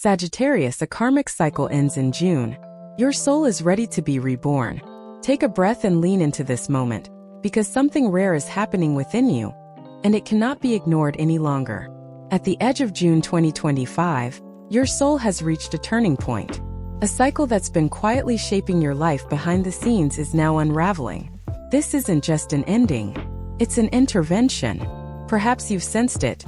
Sagittarius, a karmic cycle ends in June. Your soul is ready to be reborn. Take a breath and lean into this moment, because something rare is happening within you, and it cannot be ignored any longer. At the edge of June 2025, your soul has reached a turning point. A cycle that's been quietly shaping your life behind the scenes is now unraveling. This isn't just an ending, it's an intervention. Perhaps you've sensed it.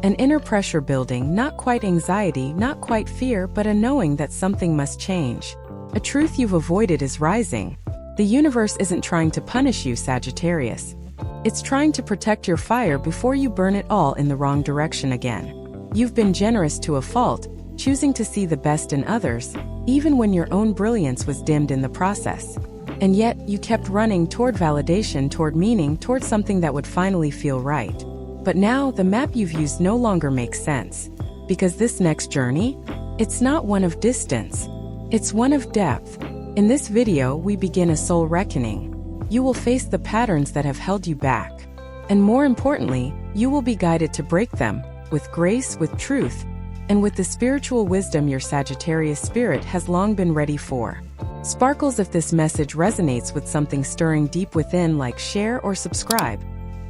An inner pressure building, not quite anxiety, not quite fear, but a knowing that something must change. A truth you've avoided is rising. The universe isn't trying to punish you, Sagittarius. It's trying to protect your fire before you burn it all in the wrong direction again. You've been generous to a fault, choosing to see the best in others, even when your own brilliance was dimmed in the process. And yet, you kept running toward validation, toward meaning, toward something that would finally feel right. But now, the map you've used no longer makes sense. Because this next journey, it's not one of distance. It's one of depth. In this video, we begin a soul reckoning. You will face the patterns that have held you back. And more importantly, you will be guided to break them, with grace, with truth, and with the spiritual wisdom your Sagittarius spirit has long been ready for. Sparkles if this message resonates with something stirring deep within, like share or subscribe.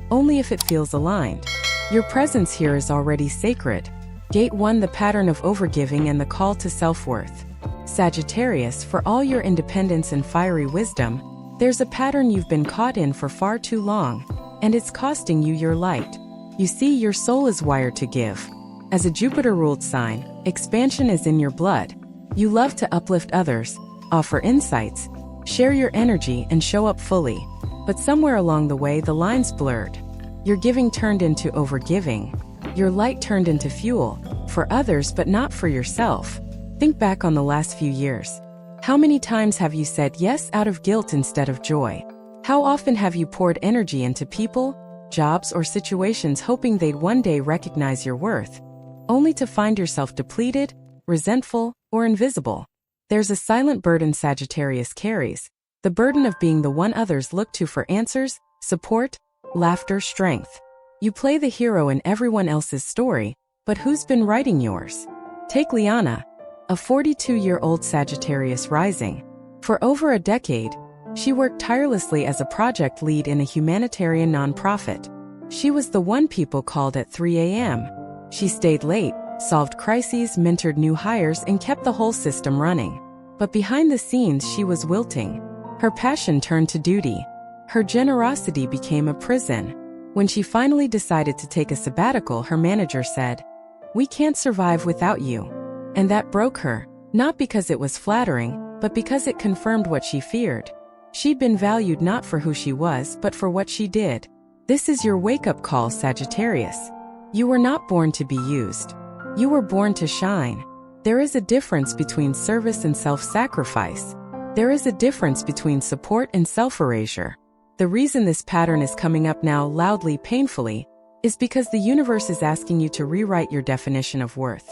Only if it feels aligned. Your presence here is already sacred. Gate 1, the pattern of overgiving and the call to self-worth. Sagittarius, for all your independence and fiery wisdom, there's a pattern you've been caught in for far too long, and it's costing you your light. You see, your soul is wired to give. As a Jupiter-ruled sign, expansion is in your blood. You love to uplift others, offer insights, share your energy, and show up fully. But somewhere along the way, the lines blurred. Your giving turned into overgiving. Your light turned into fuel, for others but not for yourself. Think back on the last few years. How many times have you said yes out of guilt instead of joy? How often have you poured energy into people, jobs, or situations hoping they'd one day recognize your worth, only to find yourself depleted, resentful, or invisible? There's a silent burden Sagittarius carries, the burden of being the one others look to for answers, support, laughter, strength. You play the hero in everyone else's story, but who's been writing yours? Take Liana, a 42-year-old Sagittarius rising. For over a decade, she worked tirelessly as a project lead in a humanitarian nonprofit. She was the one people called at 3 a.m. She stayed late, solved crises, mentored new hires, and kept the whole system running. But behind the scenes, she was wilting. Her passion turned to duty. Her generosity became a prison. When she finally decided to take a sabbatical, her manager said, "We can't survive without you." And that broke her, not because it was flattering, but because it confirmed what she feared. She'd been valued not for who she was, but for what she did. This is your wake-up call, Sagittarius. You were not born to be used. You were born to shine. There is a difference between service and self-sacrifice. There is a difference between support and self-erasure. The reason this pattern is coming up now loudly, painfully, is because the universe is asking you to rewrite your definition of worth.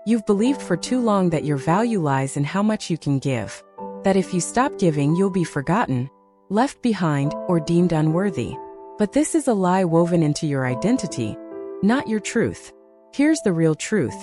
You've believed for too long that your value lies in how much you can give. That if you stop giving, you'll be forgotten, left behind, or deemed unworthy. But this is a lie woven into your identity, not your truth. Here's the real truth.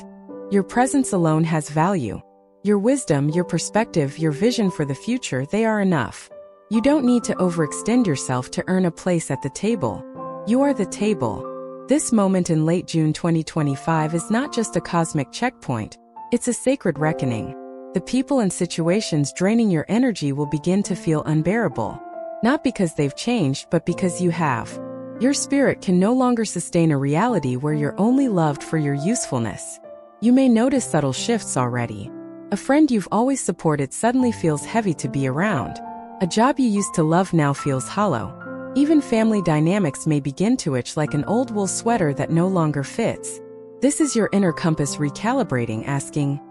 Your presence alone has value. Your wisdom, your perspective, your vision for the future, they are enough. You don't need to overextend yourself to earn a place at the table. You are the table. This moment in late June 2025 is not just a cosmic checkpoint, it's a sacred reckoning. The people and situations draining your energy will begin to feel unbearable. Not because they've changed, but because you have. Your spirit can no longer sustain a reality where you're only loved for your usefulness. You may notice subtle shifts already. A friend you've always supported suddenly feels heavy to be around. A job you used to love now feels hollow. Even family dynamics may begin to itch like an old wool sweater that no longer fits. This is your inner compass recalibrating, asking,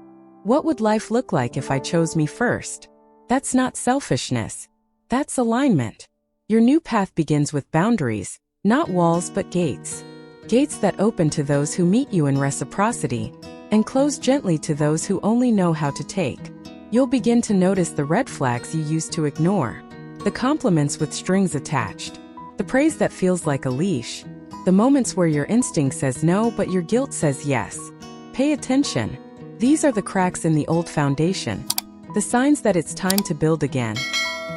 what would life look like if I chose me first? That's not selfishness. That's alignment. Your new path begins with boundaries, not walls but gates. Gates that open to those who meet you in reciprocity, and close gently to those who only know how to take. You'll begin to notice the red flags you used to ignore. The compliments with strings attached. The praise that feels like a leash. The moments where your instinct says no but your guilt says yes. Pay attention. These are the cracks in the old foundation, the signs that it's time to build again.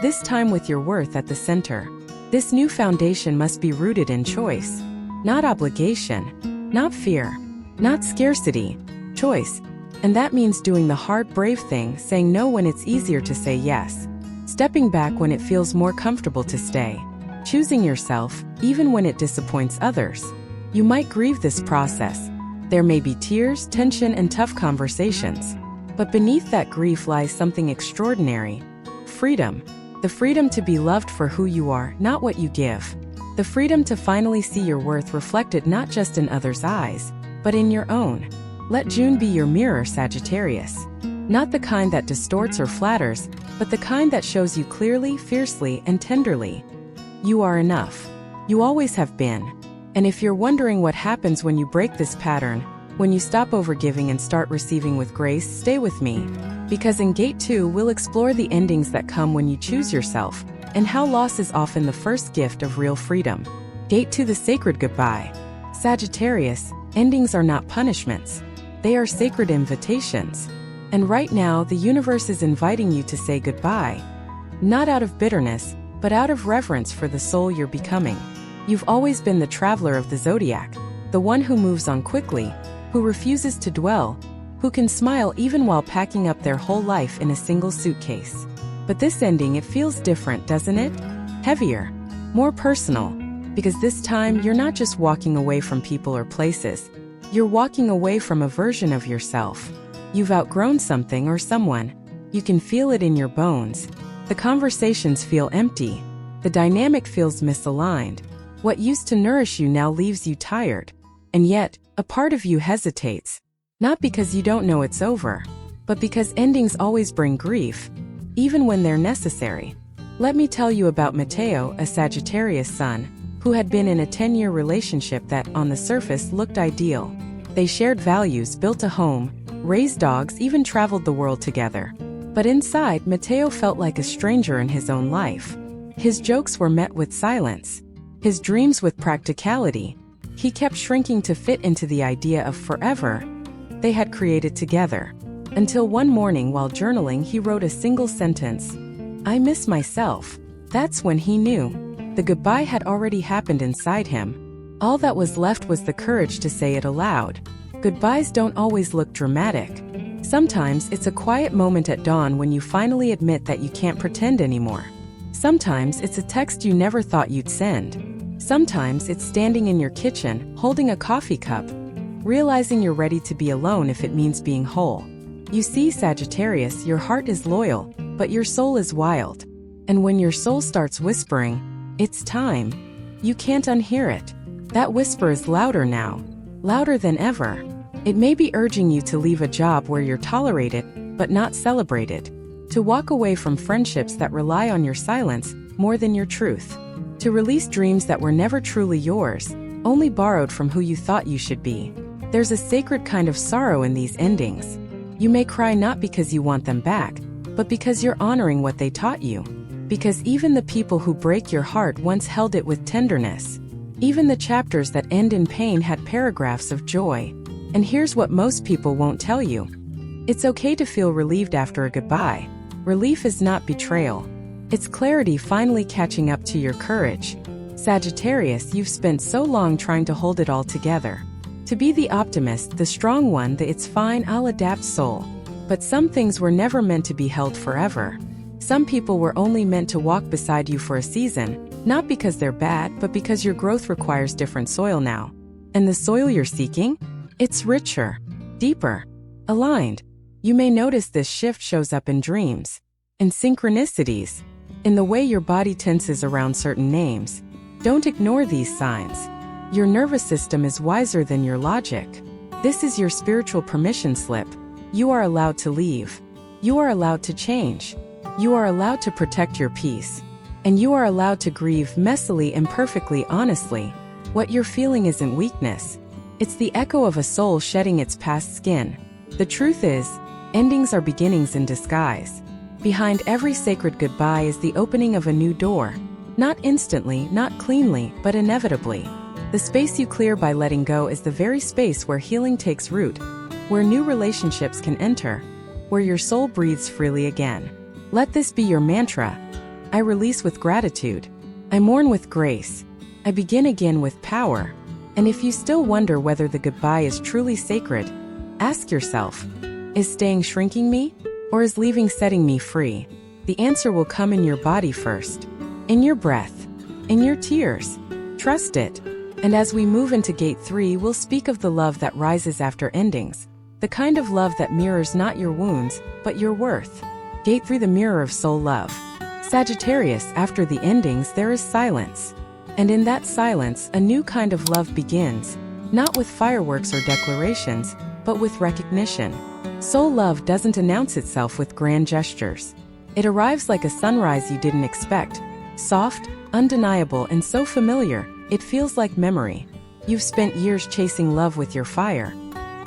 This time with your worth at the center. This new foundation must be rooted in choice, not obligation, not fear, not scarcity, choice. And that means doing the hard, brave thing, saying no when it's easier to say yes, stepping back when it feels more comfortable to stay, choosing yourself, even when it disappoints others. You might grieve this process. There may be tears, tension, and tough conversations. But beneath that grief lies something extraordinary. Freedom. The freedom to be loved for who you are, not what you give. The freedom to finally see your worth reflected not just in others' eyes, but in your own. Let June be your mirror, Sagittarius. Not the kind that distorts or flatters, but the kind that shows you clearly, fiercely, and tenderly. You are enough. You always have been. And if you're wondering what happens when you break this pattern, when you stop overgiving and start receiving with grace, stay with me. Because in Gate 2, we'll explore the endings that come when you choose yourself, and how loss is often the first gift of real freedom. Gate 2, the sacred goodbye. Sagittarius, endings are not punishments. They are sacred invitations. And right now, the universe is inviting you to say goodbye. Not out of bitterness, but out of reverence for the soul you're becoming. You've always been the traveler of the zodiac, the one who moves on quickly, who refuses to dwell, who can smile even while packing up their whole life in a single suitcase. But this ending, it feels different, doesn't it? Heavier, more personal, because this time you're not just walking away from people or places. You're walking away from a version of yourself. You've outgrown something or someone. You can feel it in your bones. The conversations feel empty. The dynamic feels misaligned. What used to nourish you now leaves you tired. And yet, a part of you hesitates. Not because you don't know it's over, but because endings always bring grief, even when they're necessary. Let me tell you about Mateo, a Sagittarius sun, who had been in a 10-year relationship that, on the surface, looked ideal. They shared values, built a home, raised dogs, even traveled the world together. But inside, Mateo felt like a stranger in his own life. His jokes were met with silence. His dreams with practicality. He kept shrinking to fit into the idea of forever they had created together. Until one morning while journaling, he wrote a single sentence. "I miss myself." That's when he knew. The goodbye had already happened inside him. All that was left was the courage to say it aloud. Goodbyes don't always look dramatic. Sometimes it's a quiet moment at dawn when you finally admit that you can't pretend anymore. Sometimes it's a text you never thought you'd send. Sometimes it's standing in your kitchen, holding a coffee cup, realizing you're ready to be alone if it means being whole. You see, Sagittarius, your heart is loyal, but your soul is wild. And when your soul starts whispering, "It's time," you can't unhear it. That whisper is louder now, louder than ever. It may be urging you to leave a job where you're tolerated, but not celebrated. To walk away from friendships that rely on your silence more than your truth. To release dreams that were never truly yours, only borrowed from who you thought you should be. There's a sacred kind of sorrow in these endings. You may cry not because you want them back, but because you're honoring what they taught you. Because even the people who break your heart once held it with tenderness. Even the chapters that end in pain had paragraphs of joy. And here's what most people won't tell you. It's okay to feel relieved after a goodbye. Relief is not betrayal. It's clarity finally catching up to your courage. Sagittarius, you've spent so long trying to hold it all together. To be the optimist, the strong one, the "it's fine, I'll adapt" soul. But some things were never meant to be held forever. Some people were only meant to walk beside you for a season, not because they're bad, but because your growth requires different soil now. And the soil you're seeking? It's richer, deeper, aligned. You may notice this shift shows up in dreams, in synchronicities, in the way your body tenses around certain names. Don't ignore these signs. Your nervous system is wiser than your logic. This is your spiritual permission slip. You are allowed to leave. You are allowed to change. You are allowed to protect your peace. And you are allowed to grieve messily and perfectly honestly. What you're feeling isn't weakness. It's the echo of a soul shedding its past skin. The truth is, endings are beginnings in disguise. Behind every sacred goodbye is the opening of a new door. Not instantly, not cleanly, but inevitably. The space you clear by letting go is the very space where healing takes root. where new relationships can enter, where your soul breathes freely again. Let this be your mantra. I release with gratitude. I mourn with grace. I begin again with power. And if you still wonder whether the goodbye is truly sacred, ask yourself, is staying shrinking me, or is leaving setting me free? The answer will come in your body first, in your breath, in your tears. Trust it. And as we move into Gate 3, we'll speak of the love that rises after endings, the kind of love that mirrors not your wounds, but your worth. Gate 3, the mirror of soul love. Sagittarius, after the endings, there is silence. And in that silence, a new kind of love begins, not with fireworks or declarations, but with recognition. Soul love doesn't announce itself with grand gestures. It arrives like a sunrise you didn't expect, soft, undeniable, and so familiar, it feels like memory. You've spent years chasing love with your fire,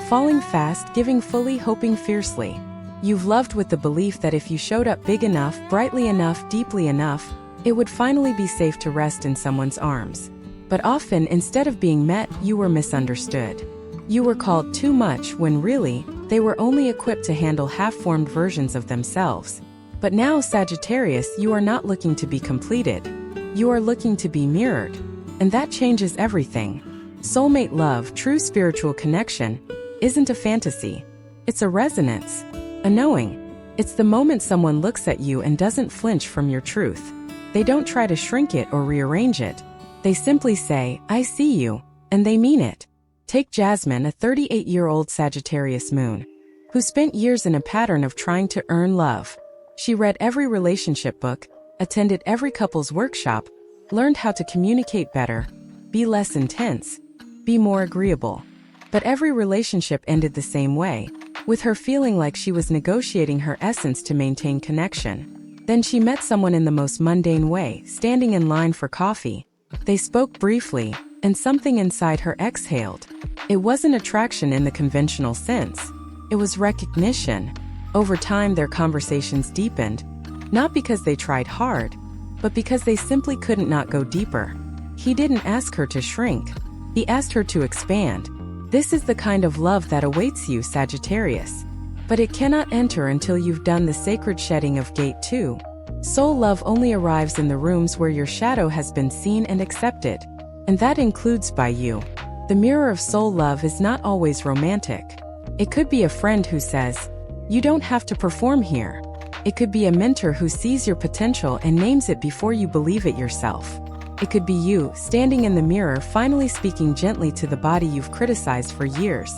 falling fast, giving fully, hoping fiercely. You've loved with the belief that if you showed up big enough, brightly enough, deeply enough, it would finally be safe to rest in someone's arms. But often, instead of being met, you were misunderstood. You were called too much when really, they were only equipped to handle half-formed versions of themselves. But now, Sagittarius, you are not looking to be completed. You are looking to be mirrored. And that changes everything. Soulmate love, true spiritual connection, isn't a fantasy. It's a resonance, a knowing. It's the moment someone looks at you and doesn't flinch from your truth. They don't try to shrink it or rearrange it. They simply say, I see you, and they mean it. Take Jasmine, a 38-year-old Sagittarius moon, who spent years in a pattern of trying to earn love. She read every relationship book, attended every couples workshop, learned how to communicate better, be less intense, be more agreeable. But every relationship ended the same way, with her feeling like she was negotiating her essence to maintain connection. Then she met someone in the most mundane way, standing in line for coffee. They spoke briefly, and something inside her exhaled. It wasn't attraction in the conventional sense. It was recognition. Over time, their conversations deepened, not because they tried hard, but because they simply couldn't not go deeper. He didn't ask her to shrink. He asked her to expand. This is the kind of love that awaits you, Sagittarius. But it cannot enter until you've done the sacred shedding of Gate 2. Soul love only arrives in the rooms where your shadow has been seen and accepted. And that includes by you. The mirror of soul love is not always romantic. It could be a friend who says, you don't have to perform here. It could be a mentor who sees your potential and names it before you believe it yourself. It could be you, standing in the mirror, finally speaking gently to the body you've criticized for years.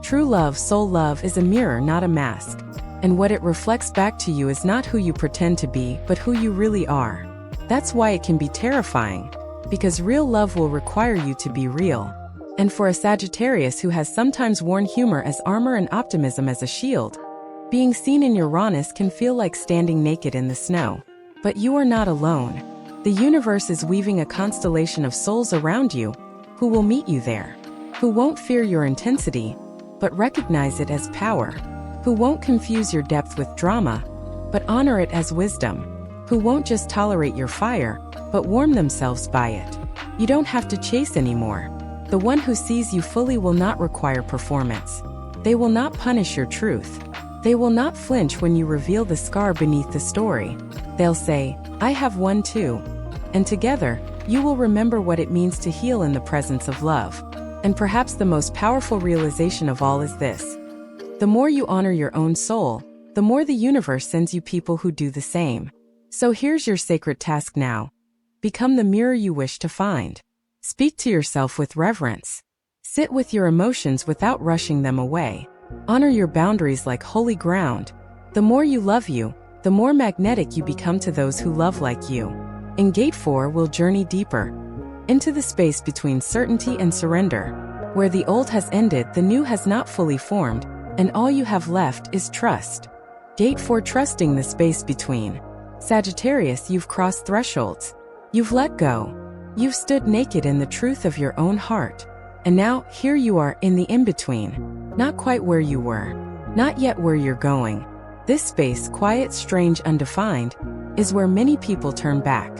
True love, soul love, is a mirror, not a mask. And what it reflects back to you is not who you pretend to be, but who you really are. That's why it can be terrifying. Because real love will require you to be real. And for a Sagittarius who has sometimes worn humor as armor and optimism as a shield, being seen in your rawness can feel like standing naked in the snow. But you are not alone. The universe is weaving a constellation of souls around you, who will meet you there, who won't fear your intensity, but recognize it as power, who won't confuse your depth with drama, but honor it as wisdom, who won't just tolerate your fire, but warm themselves by it. You don't have to chase anymore. The one who sees you fully will not require performance. They will not punish your truth. They will not flinch when you reveal the scar beneath the story. They'll say, I have one too. And together, you will remember what it means to heal in the presence of love. And perhaps the most powerful realization of all is this. The more you honor your own soul, the more the universe sends you people who do the same. So here's your sacred task now. Become the mirror you wish to find. Speak to yourself with reverence. Sit with your emotions without rushing them away. Honor your boundaries like holy ground. The more you love you, the more magnetic you become to those who love like you. In Gate 4, we'll journey deeper into the space between certainty and surrender. Where the old has ended, the new has not fully formed, and all you have left is trust. Gate 4, trusting the space between. Sagittarius, you've crossed thresholds. You've let go. You've stood naked in the truth of your own heart. And now, here you are in the in-between. Not quite where you were. Not yet where you're going. This space, quiet, strange, undefined, is where many people turn back.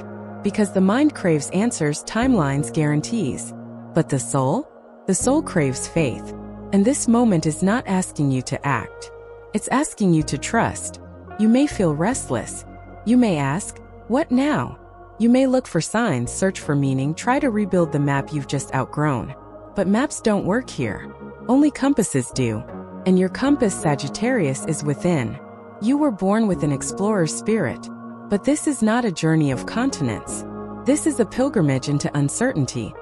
Because the mind craves answers, timelines, guarantees. But the soul? The soul craves faith. And this moment is not asking you to act. It's asking you to trust. You may feel restless. You may ask, what now? You may look for signs, search for meaning, try to rebuild the map you've just outgrown. But maps don't work here. Only compasses do. And your compass, Sagittarius, is within. You were born with an explorer's spirit. But this is not a journey of continents. This is a pilgrimage into uncertainty,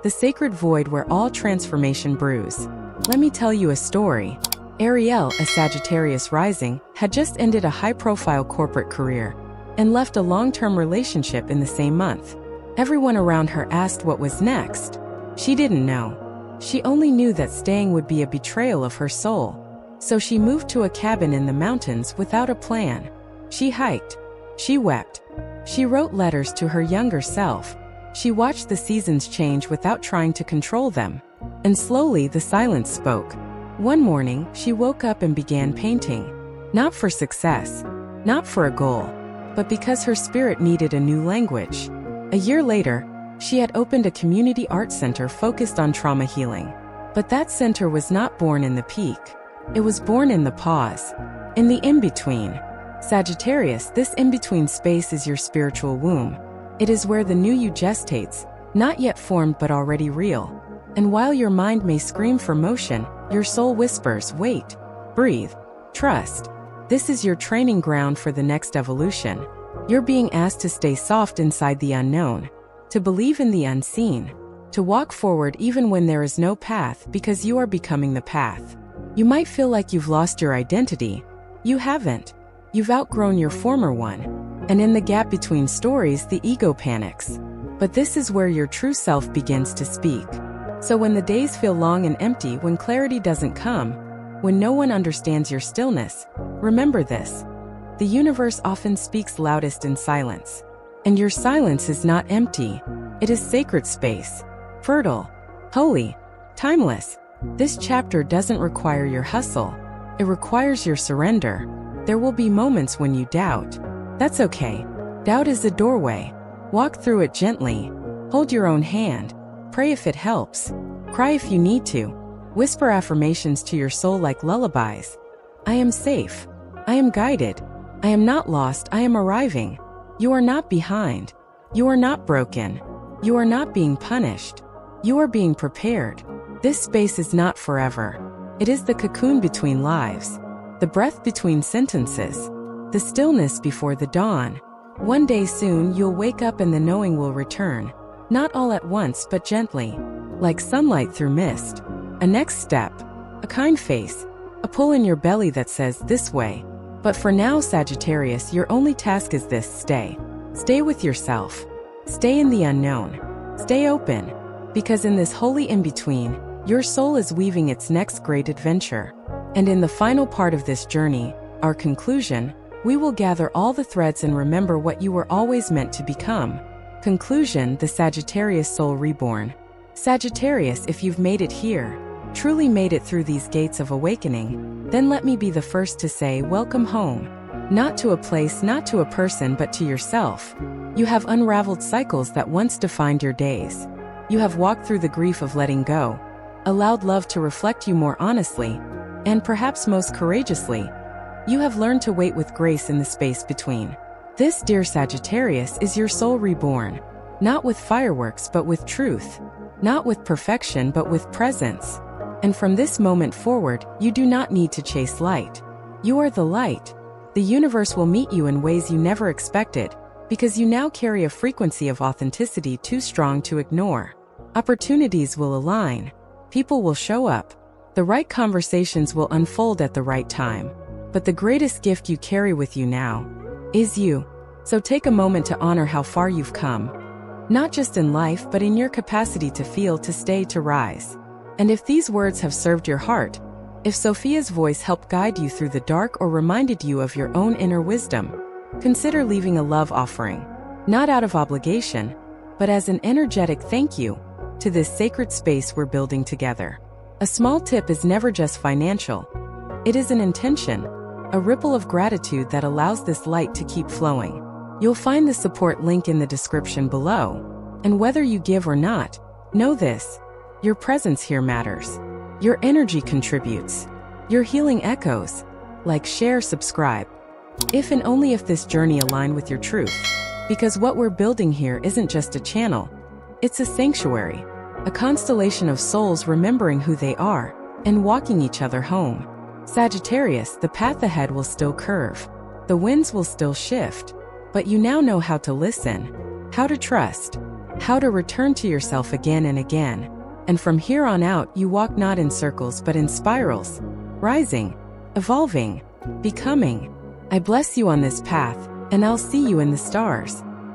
the sacred void where all transformation brews. Let me tell you a story. Ariel, a Sagittarius rising, had just ended a high-profile corporate career and left a long-term relationship in the same month. Everyone around her asked what was next. She didn't know. She only knew that staying would be a betrayal of her soul. So she moved to a cabin in the mountains without a plan. She hiked. She wept. She wrote letters to her younger self. She watched the seasons change without trying to control them. And slowly the silence spoke. One morning, she woke up and began painting. Not for success. Not for a goal. But because her spirit needed a new language. A year later, she had opened a community art center focused on trauma healing. But that center was not born in the peak. It was born in the pause. In the in-between. Sagittarius, this in-between space is your spiritual womb. It is where the new you gestates, not yet formed but already real. And while your mind may scream for motion, your soul whispers, wait, breathe, trust. This is your training ground for the next evolution. You're being asked to stay soft inside the unknown, to believe in the unseen, to walk forward even when there is no path because you are becoming the path. You might feel like you've lost your identity. You haven't. You've outgrown your former one. And in the gap between stories, the ego panics. But this is where your true self begins to speak. So when the days feel long and empty, when clarity doesn't come, when no one understands your stillness, remember this. The universe often speaks loudest in silence. And your silence is not empty. It is sacred space. Fertile. Holy. Timeless. This chapter doesn't require your hustle. It requires your surrender. There will be moments when you doubt. That's okay. Doubt is a doorway. Walk through it gently. Hold your own hand. Pray if it helps. Cry if you need to. Whisper affirmations to your soul like lullabies. I am safe. I am guided. I am not lost. I am arriving. You are not behind. You are not broken. You are not being punished. You are being prepared. This space is not forever. It is the cocoon between lives. The breath between sentences. The stillness before the dawn. One day soon you'll wake up and the knowing will return. Not all at once but gently. Like sunlight through mist. A next step. A kind face. A pull in your belly that says this way. But for now, Sagittarius, your only task is this: stay. Stay with yourself. Stay in the unknown. Stay open. Because in this holy in-between, your soul is weaving its next great adventure. And in the final part of this journey, our conclusion, we will gather all the threads and remember what you were always meant to become. Conclusion: the Sagittarius soul reborn. Sagittarius, if you've made it here, truly made it through these gates of awakening, then let me be the first to say welcome home. Not to a place, not to a person, but to yourself. You have unraveled cycles that once defined your days. You have walked through the grief of letting go, allowed love to reflect you more honestly, and perhaps most courageously. You have learned to wait with grace in the space between. This, dear Sagittarius, is your soul reborn. Not with fireworks but with truth. Not with perfection but with presence. And from this moment forward, you do not need to chase light. You are the light. The universe will meet you in ways you never expected, because you now carry a frequency of authenticity too strong to ignore. Opportunities will align. People will show up. The right conversations will unfold at the right time. But the greatest gift you carry with you now is you. So take a moment to honor how far you've come. Not just in life, but in your capacity to feel, to stay, to rise. And if these words have served your heart, if Sophia's voice helped guide you through the dark or reminded you of your own inner wisdom, consider leaving a love offering, not out of obligation, but as an energetic thank you to this sacred space we're building together. A small tip is never just financial. It is an intention, a ripple of gratitude that allows this light to keep flowing. You'll find the support link in the description below. And whether you give or not, know this: your presence here matters. Your energy contributes. Your healing echoes. Like, share, subscribe. If and only if this journey aligns with your truth. Because what we're building here isn't just a channel. It's a sanctuary. A constellation of souls remembering who they are and walking each other home. Sagittarius, the path ahead will still curve. The winds will still shift. But you now know how to listen, how to trust, how to return to yourself again and again. And from here on out, you walk not in circles but in spirals, rising, evolving, becoming. I bless you on this path, and I'll see you in the stars.